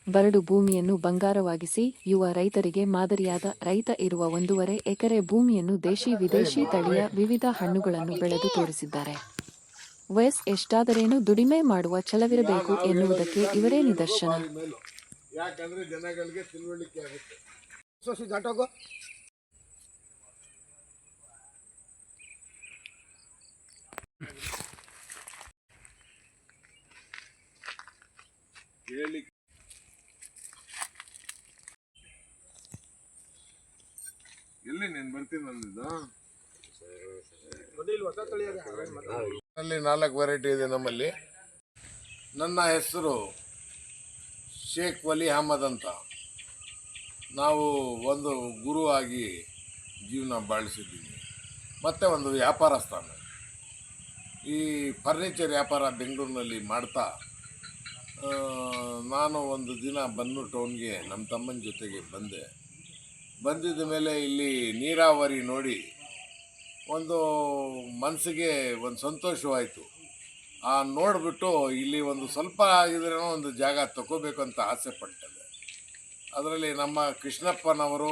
ಬರಡು ಭೂಮಿಯನ್ನು ಬಂಗಾರವಾಗಿಸಿ ಯುವ ರೈತರಿಗೆ ಮಾದರಿಯಾದ ರೈತ ಇರುವ 1.5 ಎಕರೆ ಭೂಮಿಯನ್ನು ದೇಶಿ ವಿದೇಶಿ ತಳಿಯ ವಿವಿಧ ಹಣ್ಣುಗಳನ್ನು ಬೆಳೆದು ತೋರಿಸಿದ್ದಾರೆ. ವಯಸ್ಸು ಎಷ್ಟಾದರೇನು ದುಡಿಮೆ ಮಾಡುವ ಛಲವಿರಬೇಕು ಎನ್ನುವುದಕ್ಕೆ ಇವರೇ ನಿದರ್ಶನ. ಯಾಕಂದ್ರೆ ಜನಗಳಿಗೆ ತಿಳುವಳಿಕೆ ಆಗುತ್ತೆ. ಎಲ್ಲಿ ನೀನು ಬರ್ತೀನಿ ಅಂದಿದ್ದು? ಅಲ್ಲಿ 4 ವೆರೈಟಿ ಇದೆ ನಮ್ಮಲ್ಲಿ. ನನ್ನ ಹೆಸರು ಶೇಖ್ ವಲಿ ಅಹಮದ್ ಅಂತ. ನಾವು ಒಂದು ಗುರು ಆಗಿ ಜೀವನ ಬಾಳಿಸಿದ್ದೀನಿ. ಮತ್ತು ಒಂದು ವ್ಯಾಪಾರಸ್ಥ. ಈ ಫರ್ನಿಚರ್ ವ್ಯಾಪಾರ ಬೆಂಗಳೂರಿನಲ್ಲಿ ಮಾಡ್ತಾ ನಾನು ಒಂದು ದಿನ ಬನ್ನೂರು ಟೌನ್ಗೆ ನಮ್ಮ ತಮ್ಮನ ಜೊತೆಗೆ ಬಂದಿದ್ದ ಮೇಲೆ ಇಲ್ಲಿ ನೀರಾವರಿ ನೋಡಿ ಒಂದು ಮನಸ್ಸಿಗೆ ಒಂದು ಸಂತೋಷವಾಯಿತು. ನೋಡಿಬಿಟ್ಟು ಇಲ್ಲಿ ಒಂದು ಸ್ವಲ್ಪ ಆಗಿದ್ರೂ ಒಂದು ಜಾಗ ತಗೋಬೇಕು ಅಂತ ಆಸೆ ಪಟ್ಟದೆ. ಅದರಲ್ಲಿ ನಮ್ಮ ಕೃಷ್ಣಪ್ಪನವರು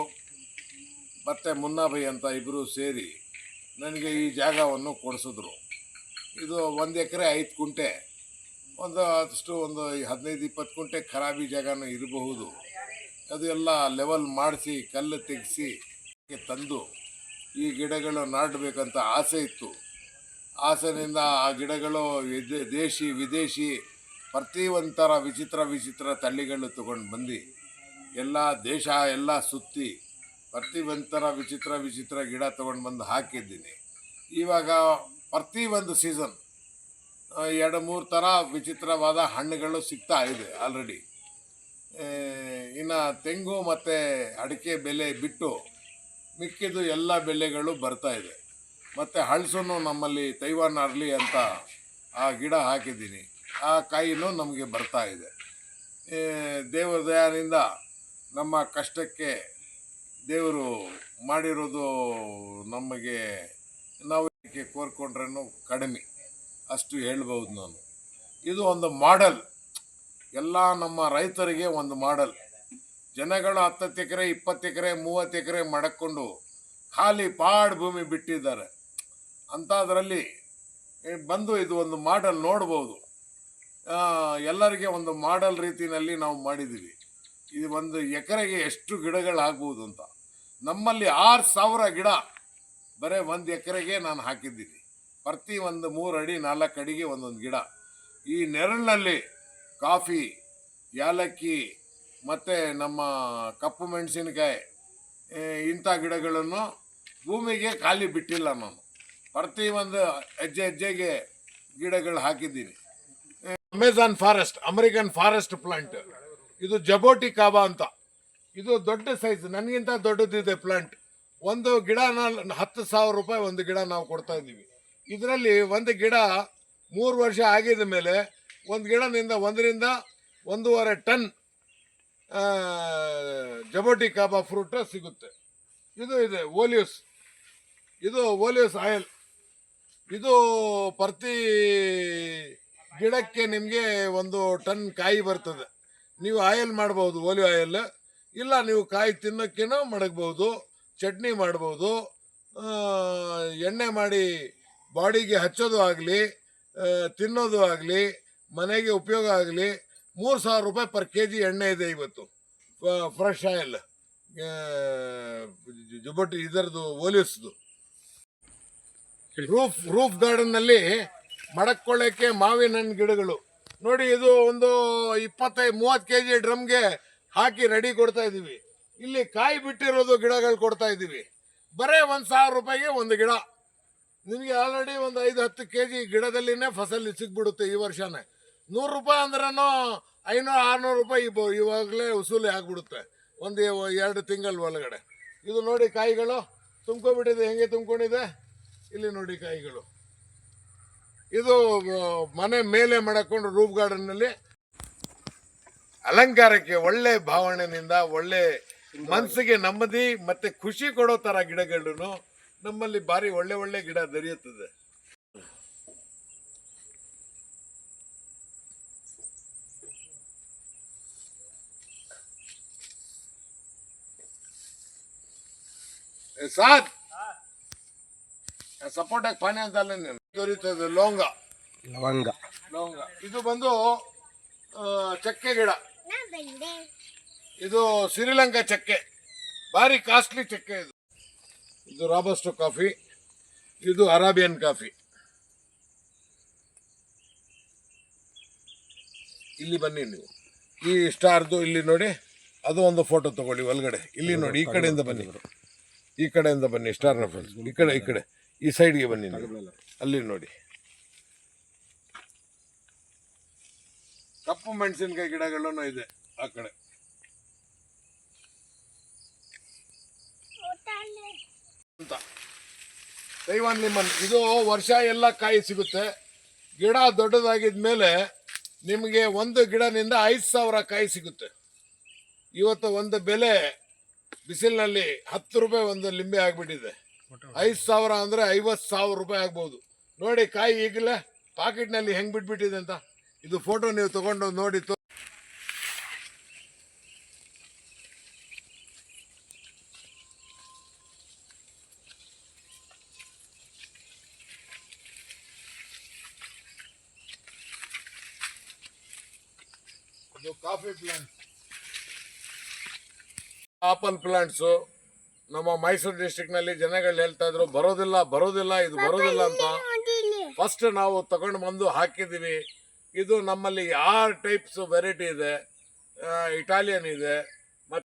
ಮತ್ತು ಮುನ್ನಾಬೈ ಅಂತ ಇಬ್ಬರು ಸೇರಿ ನನಗೆ ಈ ಜಾಗವನ್ನು ಕೊಡಿಸಿದ್ರು. ಇದು 1 ಎಕರೆ 5 ಗುಂಟೆ, ಒಂದು 15-20 ಗುಂಟೆ ಖರಾಬಿ ಜಾಗನೂ ಇರಬಹುದು. ಅದು ಎಲ್ಲ ಲೆವೆಲ್ ಮಾಡಿಸಿ ಕಲ್ಲು ತೆಗೆಸಿ ತಂದು ಈ ಗಿಡಗಳು ನಾಡಬೇಕಂತ ಆಸೆ ಇತ್ತು. ಆಸೆಯಿಂದ ಆ ಗಿಡಗಳು ದೇಶಿ ವಿದೇಶಿ ಪ್ರತಿಯೊಂಥರ ವಿಚಿತ್ರ ತಳಿಗಳು ತೊಗೊಂಡು ಬಂದು ಎಲ್ಲ ದೇಶ ಎಲ್ಲ ಸುತ್ತಿ ಪ್ರತಿಯೊಂಥರ ವಿಚಿತ್ರ ಗಿಡ ತೊಗೊಂಡು ಬಂದು ಹಾಕಿದ್ದೀನಿ. ಇವಾಗ ಪ್ರತಿಯೊಂದು ಸೀಸನ್ 2-3 ಥರ ವಿಚಿತ್ರವಾದ ಹಣ್ಣುಗಳು ಸಿಗ್ತಾ ಇದೆ ಆಲ್ರೆಡಿ. ಇನ್ನು ತೆಂಗು ಮತ್ತು ಅಡಿಕೆ ಬೆಲೆ ಬಿಟ್ಟು ಮಿಕ್ಕಿದ್ದು ಎಲ್ಲ ಬೆಳೆಗಳು ಬರ್ತಾ ಇದೆ. ಮತ್ತು ಹಳಸನ್ನು ನಮ್ಮಲ್ಲಿ ತೈವಾನ್ ಅರ್ಲಿ ಅಂತ ಆ ಗಿಡ ಹಾಕಿದ್ದೀನಿ. ಆ ಕಾಯಿನೂ ನಮಗೆ ಬರ್ತಾ ಇದೆ. ದೇವರ ದಯಾನಿಂದ ನಮ್ಮ ಕಷ್ಟಕ್ಕೆ ದೇವರು ಮಾಡಿರೋದು ನಮಗೆ ನಾವು ಕೋರ್ಕೊಂಡ್ರೂ ಕಡಿಮೆ, ಅಷ್ಟು ಹೇಳ್ಬೋದು ನಾನು. ಇದು ಒಂದು ಮಾಡೆಲ್, ಎಲ್ಲ ನಮ್ಮ ರೈತರಿಗೆ ಒಂದು ಮಾಡೆಲ್. ಜನಗಳು 10 ಎಕರೆ 20 ಎಕರೆ 30 ಎಕರೆ ಮಡಕೊಂಡು ಖಾಲಿ ಪಾಡ್ ಭೂಮಿ ಬಿಟ್ಟಿದ್ದಾರೆ. ಅಂಥದ್ರಲ್ಲಿ ಬಂದು ಇದು ಒಂದು ಮಾಡೆಲ್ ನೋಡ್ಬೋದು. ಎಲ್ಲರಿಗೆ ಒಂದು ಮಾಡೆಲ್ ರೀತಿಯಲ್ಲಿ ನಾವು ಮಾಡಿದ್ದೀವಿ. ಇದು 1 ಎಕರೆಗೆ ಎಷ್ಟು ಗಿಡಗಳಾಗ್ಬೋದು ಅಂತ. ನಮ್ಮಲ್ಲಿ 6,000 ಗಿಡ ಬರೀ 1 ಎಕರೆಗೆ ನಾನು ಹಾಕಿದ್ದೀನಿ. ಪ್ರತಿ 3 ಅಡಿ 4 ಅಡಿಗೆ ಒಂದೊಂದು ಗಿಡ. ಈ ನೆರಳಿನಲ್ಲಿ ಕಾಫಿ, ಏಲಕ್ಕಿ ಮತ್ತು ನಮ್ಮ ಕಪ್ಪು ಮೆಣಸಿನಕಾಯಿ ಇಂಥ ಗಿಡಗಳನ್ನು ಭೂಮಿಗೆ ಖಾಲಿ ಬಿಟ್ಟಿಲ್ಲ ನಾನು. ಪ್ರತಿ ಒಂದು ಹೆಜ್ಜೆಗೆ ಗಿಡಗಳು ಹಾಕಿದ್ದೀನಿ. Amazon forest, American forest plant. ಇದು ಜಬೋಟಿ ಕಾಬಾ ಅಂತ. ಇದು ದೊಡ್ಡ ಸೈಜ್, ನನಗಿಂತ ದೊಡ್ಡದಿದೆ ಪ್ಲಾಂಟ್. ಒಂದು ಗಿಡ 10,000 ರೂಪಾಯಿ ಒಂದು ಗಿಡ ನಾವು ಕೊಡ್ತಾ ಇದ್ದೀವಿ. ಇದರಲ್ಲಿ ಒಂದು ಗಿಡ 3 ವರ್ಷ ಆಗಿದ ಮೇಲೆ ಒಂದು ಗಿಡದಿಂದ 1.5 ಟನ್ ಜಬೋಟಿ ಕಾಬಾ ಫ್ರೂಟ್ ಸಿಗುತ್ತೆ. ಇದು ಇದೆ ಓಲಿಯಸ್. ಇದು ಓಲಿಯಸ್ ಆಯಿಲ್. ಇದು ಪ್ರತಿ ಗಿಡಕ್ಕೆ ನಿಮಗೆ 1 ಟನ್ ಕಾಯಿ ಬರ್ತದೆ. ನೀವು ಆಯಿಲ್ ಮಾಡ್ಬೋದು, ಓಲಿವ್ ಆಯಿಲ್. ಇಲ್ಲ ನೀವು ಕಾಯಿ ತಿನ್ನೋಕ್ಕೇನೋ ಮಡಗ್ಬೋದು, ಚಟ್ನಿ ಮಾಡ್ಬೋದು, ಎಣ್ಣೆ ಮಾಡಿ ಬಾಡಿಗೆ ಹಚ್ಚೋದು ಆಗಲಿ, ತಿನ್ನೋದು ಆಗಲಿ, ಮನೆಗೆ ಉಪಯೋಗ ಆಗಲಿ. 3,000 ರೂಪಾಯಿ ಪರ್ kg ಎಣ್ಣೆ ಇದೆ ಇವತ್ತು, ಫ್ರೆಶ್ ಆಯಿಲ್. ಜುಬಟಿ ಇದರದು ಓಲಿಯಸ್ದು. ರೂಫ್ ಗಾರ್ಡನ್ನಲ್ಲಿ ಮಡಕ್ಕೊಳ್ಳೋಕ್ಕೆ ಮಾವಿನ ಹಣ್ಣು ಗಿಡಗಳು ನೋಡಿ. ಇದು ಒಂದು 25-30 kg ಡ್ರಮ್ಗೆ ಹಾಕಿ ರೆಡಿ ಕೊಡ್ತಾ ಇದ್ದೀವಿ. ಇಲ್ಲಿ ಕಾಯಿ ಬಿಟ್ಟಿರೋದು ಗಿಡಗಳು ಕೊಡ್ತಾ ಇದ್ದೀವಿ. ಬರೇ 1,000 ರೂಪಾಯಿಗೆ ಒಂದು ಗಿಡ. ನಿಮಗೆ ಆಲ್ರೆಡಿ ಒಂದು 5-10 kg ಗಿಡದಲ್ಲಿನೇ ಫಸಲು ಸಿಗ್ಬಿಡುತ್ತೆ. ಈ ವರ್ಷನೇ 100 ರೂಪಾಯಿ ಅಂದ್ರೂ 500-600 ರೂಪಾಯಿ ಇವಾಗಲೇ ವಸೂಲಿ ಆಗ್ಬಿಡುತ್ತೆ ಒಂದು 2 ತಿಂಗಳ ಒಳಗಡೆ. ಇದು ನೋಡಿ ಕಾಯಿಗಳು ತುಂಬ್ಕೊಬಿಟ್ಟಿದೆ. ಹೆಂಗೆ ತುಂಬ್ಕೊಂಡಿದೆ ಇಲ್ಲಿ ನೋಡಿ ಕಾಯಿಗಳು. ಇದು ಮನೆ ಮೇಲೆ ಮಾಡಿಕೊಂಡು ರೂಫ್ ಗಾರ್ಡನ್ನಲ್ಲಿ ಅಲಂಕಾರಕ್ಕೆ ಒಳ್ಳೆ ಭಾವನೆಯಿಂದ, ಒಳ್ಳೆ ಮನಸ್ಸಿಗೆ ನೆಮ್ಮದಿ ಮತ್ತೆ ಖುಷಿ ಕೊಡೋ ತರ ಗಿಡಗಳನ್ನು ನಮ್ಮಲ್ಲಿ ಭಾರಿ ಒಳ್ಳೆ ಗಿಡ ದೊರೆಯುತ್ತದೆ. ಸಾತ್ ಸಪೋರ್ಟಾಗಿ ಪಾನಿ ಅಂತ ಅಲ್ಲ ದೊರೀತದೆ ಲವಂಗ. ಲವಂಗ. ಇದು ಬಂದು ಚಕ್ಕೆ ಗಿಡ. ಇದು ಶ್ರೀಲಂಕಾ ಚಕ್ಕೆ, ಭಾರಿ ಕಾಸ್ಟ್ಲಿ ಚಕ್ಕೆ ಇದು. ಇದು ರಾಬಸ್ಟೋ ಕಾಫಿ, ಇದು ಅರೇಬಿಯನ್ ಕಾಫಿ. ಇಲ್ಲಿ ಬನ್ನಿ ನೀವು, ಈ ಸ್ಟಾರ್ದು ಇಲ್ಲಿ ನೋಡಿ, ಅದು ಒಂದು ಫೋಟೋ ತಗೊಳ್ಳಿ ಒಳಗಡೆ. ಇಲ್ಲಿ ನೋಡಿ, ಈ ಕಡೆಯಿಂದ ಬನ್ನಿ, ಈ ಕಡೆಯಿಂದ ಬನ್ನಿ, ಸ್ಟಾರ್ನ ಫಾಲ್ಸ್ ಈ ಕಡೆ ಈ ಸೈಡ್ಗೆ ಬನ್ನಿ ನೀವು. ಅಲ್ಲಿ ನೋಡಿ ಕಪ್ಪು ಮೆಣಸಿನಕಾಯಿ ಗಿಡಗಳನ್ನು ಇದೆ ಆ ಕಡೆ. ಅಂತ ತೈವಾನ್ ಲಿಮನ್, ಇದು ವರ್ಷ ಎಲ್ಲ ಕಾಯಿ ಸಿಗುತ್ತೆ. ಗಿಡ ದೊಡ್ಡದಾಗಿದ್ಮೇಲೆ ನಿಮಗೆ ಒಂದು ಗಿಡದಿಂದ 5,000 ಕಾಯಿ ಸಿಗುತ್ತೆ. ಇವತ್ತು ಒಂದು ಬೆಲೆ ಬಿಸಿಲಿನಲ್ಲಿ 10 ರೂಪಾಯಿ ಒಂದು ಲಿಂಬೆ ಆಗ್ಬಿಟ್ಟಿದೆ. 5,000 ಅಂದ್ರೆ 50,000 ರೂಪಾಯಿ ಆಗ್ಬೋದು. ನೋಡಿ ಕಾಯಿ ಈಗಲೇ ಪಾಕೆಟ್ನಲ್ಲಿ ಹೆಂಗ್ ಬಿಟ್ಬಿಟ್ಟಿದೆ ಅಂತ. ಇದು ಫೋಟೋ ನೀವು ತಗೊಂಡು ನೋಡಿ. ಇದು ಕಾಫಿ ಪ್ಲಾಂಟ್, ಆಪಲ್ ಪ್ಲಾಂಟ್ಸು. ನಮ್ಮ ಮೈಸೂರು ಡಿಸ್ಟ್ರಿಕ್ಟ್ ನಲ್ಲಿ ಜನಗಳು ಹೇಳ್ತಾ ಇದ್ರು ಬರೋದಿಲ್ಲ ಇದು ಬರೋದಿಲ್ಲ ಅಂತ. ಫಸ್ಟ್ ನಾವು ತಗೊಂಡು ಬಂದು ಹಾಕಿದೀವಿ. ಇದು ನಮ್ಮಲ್ಲಿ 6 ಟೈಪ್ಸ್ ವೆರೈಟಿ ಇದೆ. ಇಟಾಲಿಯನ್ ಇದೆ,